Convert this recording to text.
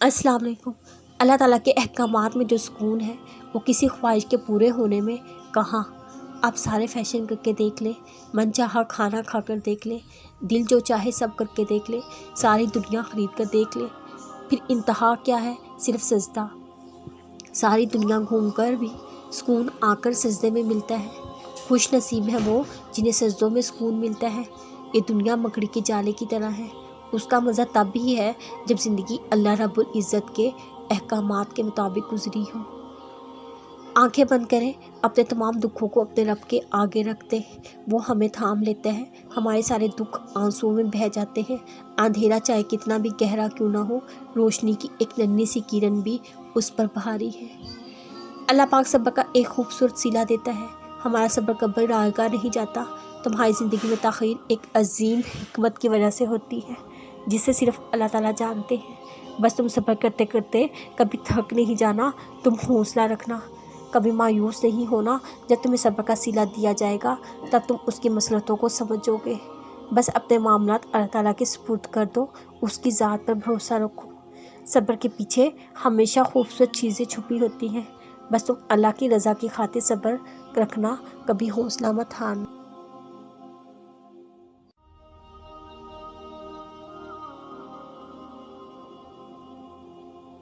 अस्सलाम वालेकुम। अल्लाह ताला के अहकामात में जो सुकून है वो किसी ख्वाहिश के पूरे होने में कहाँ। आप सारे फैशन करके देख लें, मन चाहा खाना खाकर देख लें, दिल जो चाहे सब करके देख लें, सारी दुनिया ख़रीद कर देख लें, फिर इंतहा क्या है? सिर्फ सजदा। सारी दुनिया घूम कर भी सुकून आकर सजदे में मिलता है। खुश नसीब है वो जिन्हें सजदों में सुकून मिलता है। ये दुनिया मकड़ी के जाले की तरह है, उसका मज़ा तब भी है जब ज़िंदगी अल्लाह रब्बुल इज़्ज़त के अहकामात के मुताबिक गुजरी हो। आंखें बंद करें, अपने तमाम दुखों को अपने रब के आगे रखते हैं, वो हमें थाम लेता है। हमारे सारे दुख आंसुओं में बह जाते हैं। अंधेरा चाहे कितना भी गहरा क्यों ना हो, रोशनी की एक नन्ही सी किरण भी उस पर भारी है। अल्लाह पाक सब्र का एक खूबसूरत सिला देता है। हमारा सब्र कभी रायगा नहीं जाता। तुम्हारी ज़िंदगी में ताख़ीर एक अजीम हिकमत की वजह से होती है, जिसे सिर्फ अल्लाह ताला जानते हैं। बस तुम सब्र करते करते कभी थक नहीं जाना। तुम हौसला रखना, कभी मायूस नहीं होना। जब तुम्हें सब्र का सिला दिया जाएगा तब तुम उसकी मसलहतों को समझोगे। बस अपने मामलात अल्लाह ताला के सुपुर्द कर दो, उसकी ज़ात पर भरोसा रखो। सब्र के पीछे हमेशा खूबसूरत चीज़ें छुपी होती हैं। बस तुम अल्लाह की रज़ा की खातिर सब्र रखना, कभी हौसला मत हारना।